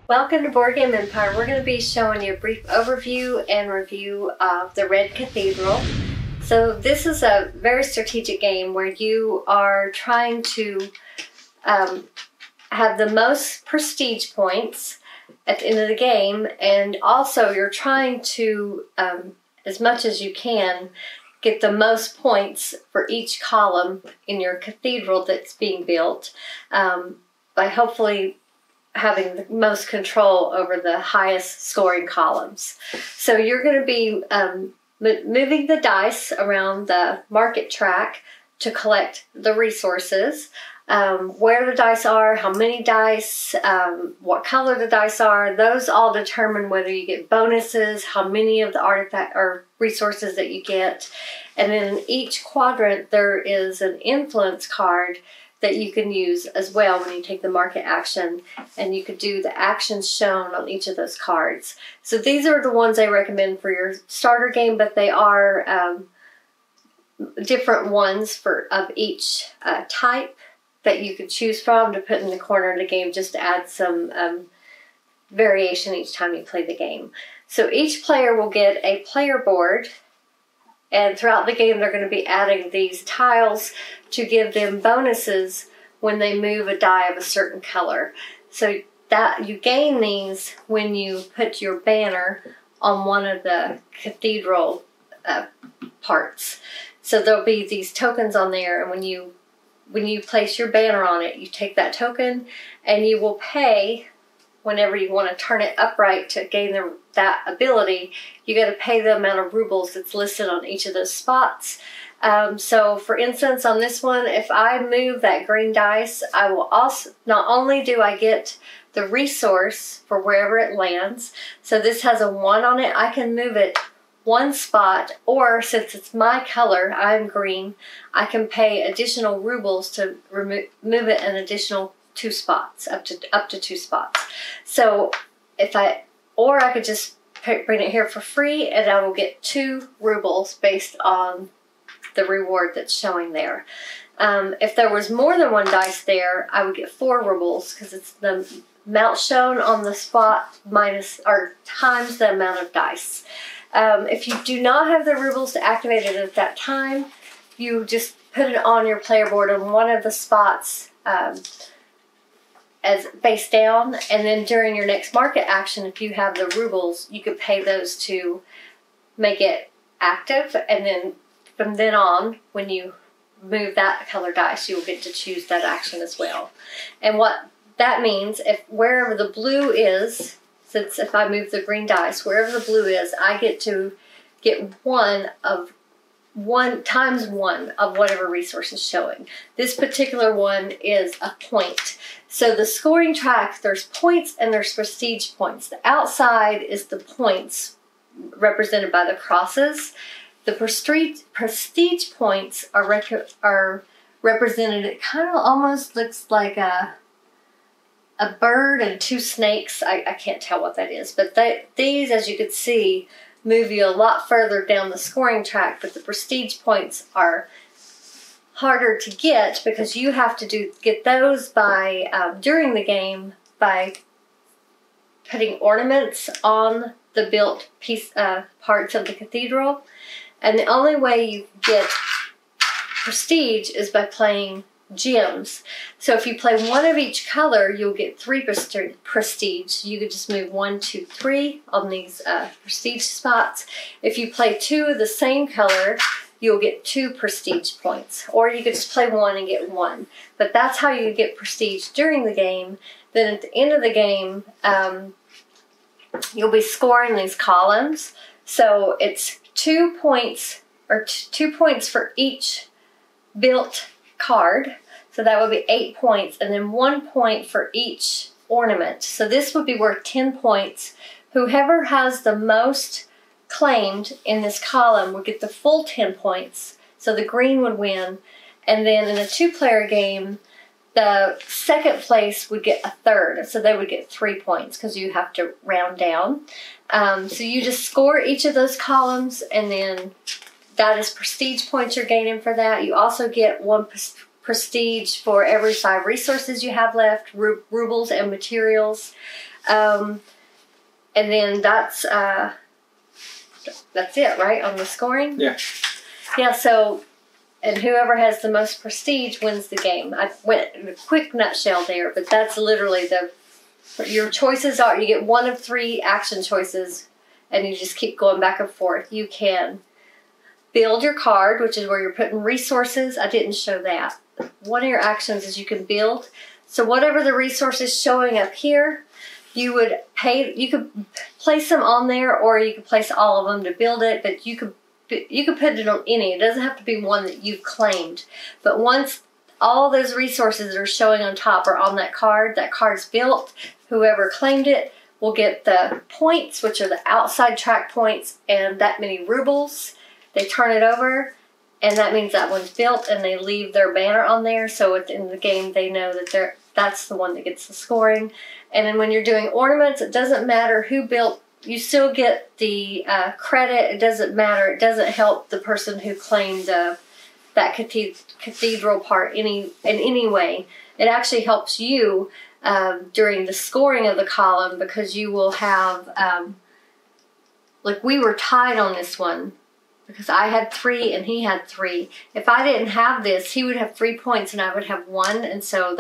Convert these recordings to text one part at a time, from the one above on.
Welcome to Board Game Empire. We're going to be showing you a brief overview and review of the Red Cathedral. So this is a very strategic game where you are trying to have the most prestige points at the end of the game, and also you're trying to, as much as you can, get the most points for each column in your cathedral that's being built by hopefully having the most control over the highest scoring columns. So you're going to be moving the dice around the market track to collect the resources, where the dice are, how many dice, what color the dice are. Those all determine whether you get bonuses, how many of the artifact or resources that you get. And then in each quadrant there is an influence card that you can use as well when you take the market action, and you could do the actions shown on each of those cards. So these are the ones I recommend for your starter game, but they are different ones of each type that you could choose from to put in the corner of the game, just to add some variation each time you play the game. So each player will get a player board, and throughout the game they're going to be adding these tiles to give them bonuses when they move a die of a certain color. So that you gain these when you put your banner on one of the cathedral parts. So there'll be these tokens on there, and when you place your banner on it, you take that token and you will pay whenever you want to turn it upright to gain that ability. You got to pay the amount of rubles that's listed on each of those spots. So for instance, on this one, if I move that green dice, I will also, not only do I get the resource for wherever it lands, so this has a 1 on it, I can move it one spot, or since it's my color, I'm green, I can pay additional rubles to move it an additional 2 spots, up to 2 spots. So or I could just bring it here for free, and I will get 2 rubles based on the reward that's showing there. If there was more than 1 dice there, I would get 4 rubles, because it's the amount shown on the spot minus or times the amount of dice. If you do not have the rubles to activate it at that time, you just put it on your player board on one of the spots as face down, and then during your next market action, if you have the rubles, you could pay those to make it active, and then from then on, when you move that color dice, you'll get to choose that action as well. And what that means, if wherever the blue is, since if I move the green dice, wherever the blue is, I get to get 1 times 1 of whatever resource is showing. This particular one is a point. So the scoring track, there's points and there's prestige points. The outside is the points represented by the crosses. The prestige points are represented, it kind of almost looks like a bird and 2 snakes. I can't tell what that is, but these, as you can see, move you a lot further down the scoring track, but the prestige points are harder to get because you have to get those by during the game by putting ornaments on the built parts of the cathedral. And the only way you get prestige is by playing gems. So if you play 1 of each color, you'll get 3 prestige. You could just move 1, 2, 3 on these prestige spots. If you play 2 of the same color, you'll get 2 prestige points. Or you could just play 1 and get 1. But that's how you get prestige during the game. Then at the end of the game, you'll be scoring these columns. So it's 2 points, or 2 points for each built card. So that would be 8 points, and then 1 point for each ornament. So this would be worth 10 points. Whoever has the most claimed in this column would get the full 10 points. So the green would win. And then in a 2-player game, the second place would get a third. So they would get 3 points because you have to round down. So you just score each of those columns, and then that is prestige points you're gaining for that. You also get 1 prestige for every 5 resources you have left, rubles and materials. And then that's it, right, on the scoring? Yeah. Yeah, so, and whoever has the most prestige wins the game. I went in a quick nutshell there, but that's literally your choices are, you get 1 of 3 action choices, and you just keep going back and forth. You can build your card, which is where you're putting resources. I didn't show that. One of your actions is you can build. So whatever the resource is showing up here, you could place them on there, or you could place all of them to build it, but you could put it on any. It doesn't have to be one that you've claimed. But once all those resources that are showing on top are on that card's built, whoever claimed it will get the points, which are the outside track points, and that many rubles. They turn it over, and that means that one's built, and they leave their banner on there, so at the end of the game they know that that's the one that gets the scoring. And then when you're doing ornaments, it doesn't matter who built, you still get the credit. It doesn't matter. It doesn't help the person who claimed that cathedral part in any way. It actually helps you during the scoring of the column, because you will have, like we were tied on this one, because I had 3 and he had 3. If I didn't have this, he would have 3 points and I would have 1, and so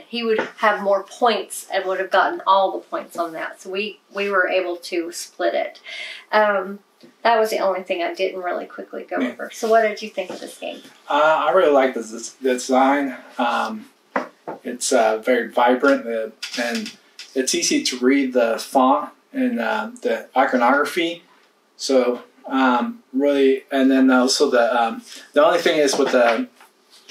he would have more points and would have gotten all the points on that. So we were able to split it. That was the only thing I didn't really quickly go over. So what did you think of this game? I really like the design. It's very vibrant, and it's easy to read the font and the iconography. So really, and then also the only thing is with the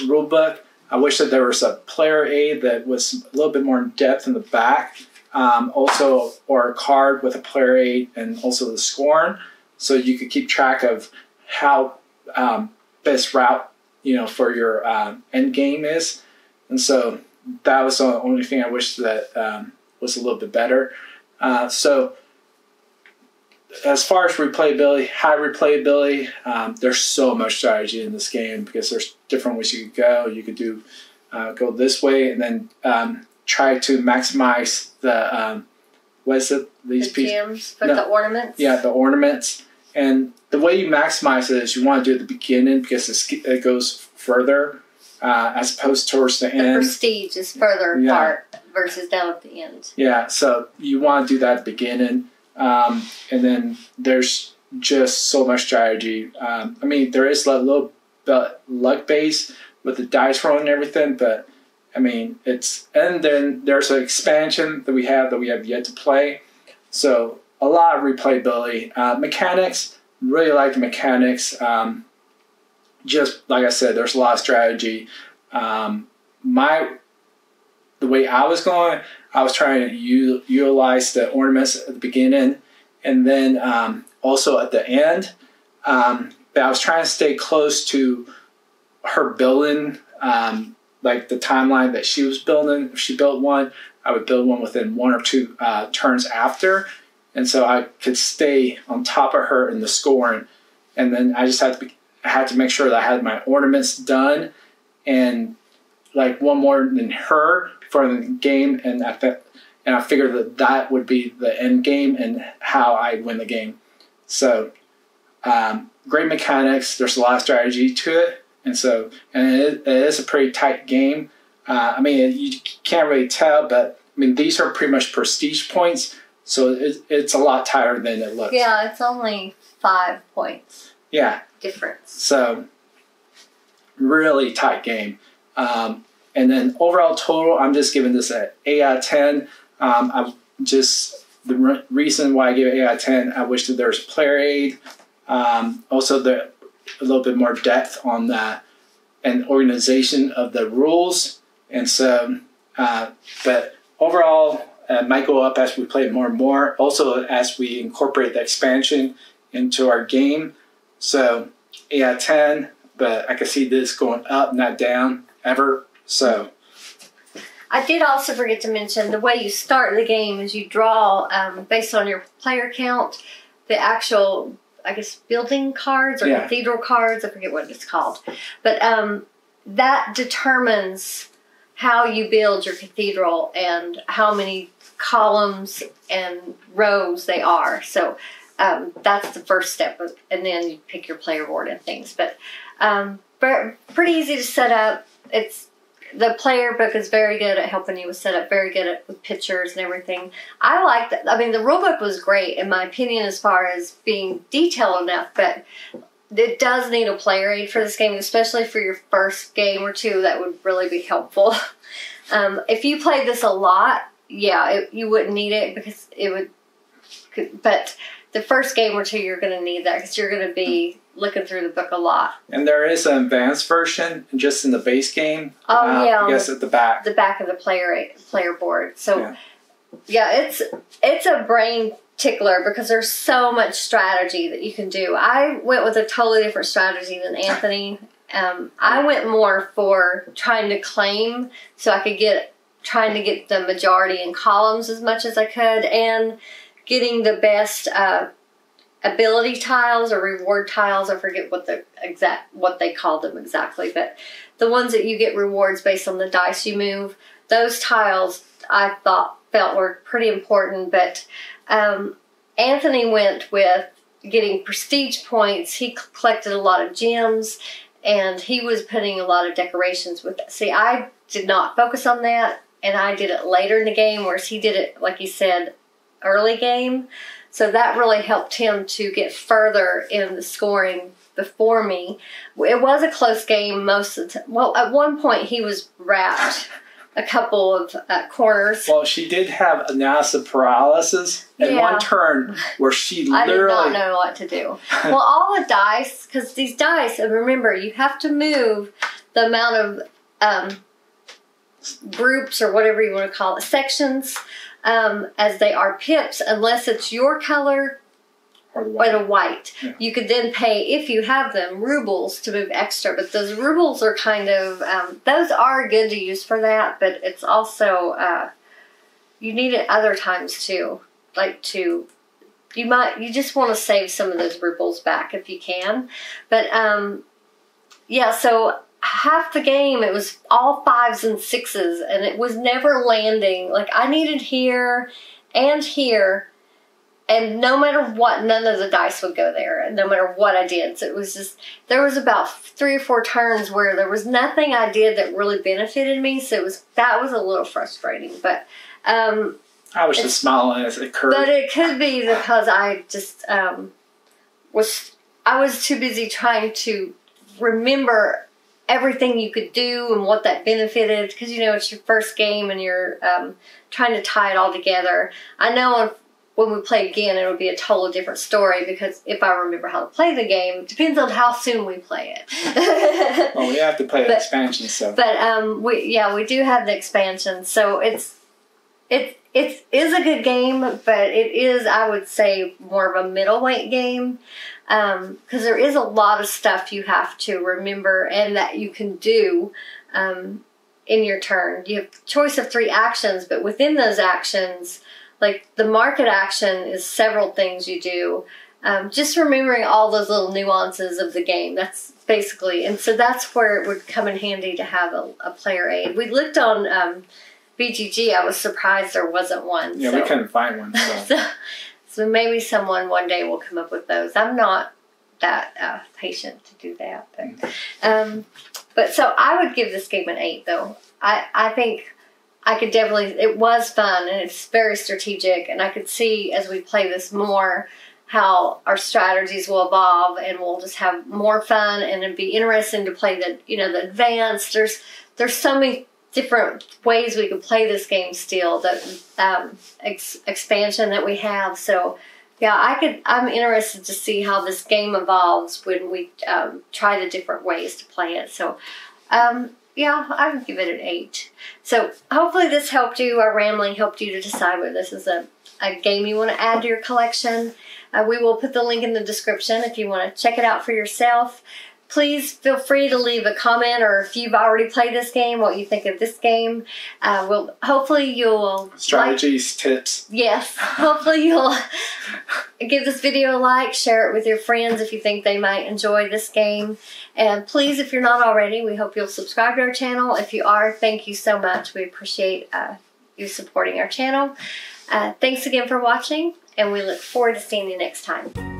rule book, I wish that there was a player aid that was a little bit more in depth in the back, also, or a card with a player aid and also the scoring, so you could keep track of how best route for your end game is. And so that was the only thing I wish that was a little bit better. So as far as replayability, high replayability, there's so much strategy in this game, because there's different ways you could go. You could do go this way, and then try to maximize the what is it? These the gems, the ornaments. Yeah, the ornaments. And the way you maximize it is you want to do it at the beginning, because it goes further as opposed towards the end. The prestige is further apart versus down at the end. Yeah, so you want to do that at the beginning. And then there's just so much strategy. I mean, there is a little luck base with the dice roll and everything, but I mean, and then there's an expansion that we have yet to play. So a lot of replayability. Mechanics, really like the mechanics. Just like I said, there's a lot of strategy. The way I was going, I was trying to utilize the ornaments at the beginning, and then also at the end. But I was trying to stay close to her building, like the timeline that she was building. If she built one, I would build one within 1 or 2 turns after. And so I could stay on top of her in the scoring. And then I just had to make sure that I had my ornaments done, and like one more than her for the game, and I figured that would be the end game and how I'd win the game. So great mechanics. There's a lot of strategy to it, and it is a pretty tight game. I mean, you can't really tell, but I mean, these are pretty much prestige points, so it's a lot tighter than it looks. Yeah, it's only 5 points. Yeah. Difference. So really tight game. And then overall total, I'm just giving this an 8 out of 10. The reason why I give it 8 out of 10, I wish that there was player aid. Also, a little bit more depth on that and organization of the rules. And so, but overall, it might go up as we play more and more. Also, as we incorporate the expansion into our game. So 8 out of 10, but I can see this going up, not down ever. So I did also forget to mention the way you start the game is you draw, based on your player count, the actual, I guess, building cards or cathedral cards. I forget what it's called. But that determines how you build your cathedral and how many columns and rows they are. So that's the first step, and then you pick your player board and things. But pretty easy to set up. The player book is very good at helping you with setup, very good with pictures and everything. I like that. I mean, the rule book was great, in my opinion, as far as being detailed enough, but it does need a player aid for this game, especially for your first game or two. That would really be helpful. If you played this a lot, yeah, you wouldn't need it, because it would, but the first game or two, you're going to need that, because you're going to be looking through the book a lot. And there is an advanced version just in the base game. Oh, yeah. I guess at the back. The back of the player board. So, yeah, it's a brain tickler, because there's so much strategy that you can do. I went with a totally different strategy than Anthony. I went more for trying to claim, so I could trying to get the majority in columns as much as I could, and getting the best ability tiles or reward tiles. I forget what they called them exactly, but the ones that you get rewards based on the dice you move, those tiles I felt were pretty important. But Anthony went with getting prestige points. He collected a lot of gems, and he was putting a lot of decorations with it. See, I did not focus on that, and I did it later in the game, whereas he did it, like he said, early game. So that really helped him to get further in the scoring before me. It was a close game most of the time. Well, at one point he was wrapped a couple of corners. Well, she did have analysis paralysis in one turn where she literally... I did not know what to do. Well, all the dice, because these dice, and remember, you have to move the amount of groups, or whatever you want to call it, sections, as they are pips, unless it's your color or the white. Yeah. You could then pay, if you have them, rubles to move extra. But those rubles are kind of, those are good to use for that, but it's also, you need it other times too. You just want to save some of those rubles back if you can. But, yeah, so half the game, it was all 5s and 6s, and it was never landing. Like, I needed here and here, and no matter what, none of the dice would go there, and no matter what I did. So it was just, there was about 3 or 4 turns where there was nothing I did that really benefited me, so that was a little frustrating. But I was just smiling as it occurred. But it could be because I just was too busy trying to remember everything you could do and what that benefited, because it's your first game and you're trying to tie it all together. I know when we play again, it'll be a totally different story, because if I remember how to play the game, it depends on how soon we play it. Well, we have to play the expansion, so. But we do have the expansion, so it is a good game, but it is, I would say, more of a middleweight game. Because there is a lot of stuff you have to remember and that you can do in your turn. You have a choice of 3 actions, but within those actions, like the market action is several things you do. Just remembering all those little nuances of the game. That's basically, and so that's where it would come in handy to have a player aid. We looked on BGG. I was surprised there wasn't one. Yeah, we couldn't find one. So. So maybe someone one day will come up with those. I'm not that patient to do that. But so I would give this game an 8, though. I think I could definitely, it was fun, and it's very strategic, and I could see as we play this more how our strategies will evolve, and we'll just have more fun, and it'd be interesting to play the advanced. There's so many different ways we could play this game still, the expansion that we have. So yeah, I'm interested to see how this game evolves when we try the different ways to play it. So yeah, I would give it an 8. So hopefully this helped you. Our rambling helped you to decide whether this is a game you want to add to your collection. We will put the link in the description if you want to check it out for yourself. Please feel free to leave a comment, or if you've already played this game, what you think of this game. Hopefully you'll strategies, tips. Yes, hopefully you'll give this video a like, share it with your friends if you think they might enjoy this game. And please, if you're not already, we hope you'll subscribe to our channel. If you are, thank you so much. We appreciate you supporting our channel. Thanks again for watching, and we look forward to seeing you next time.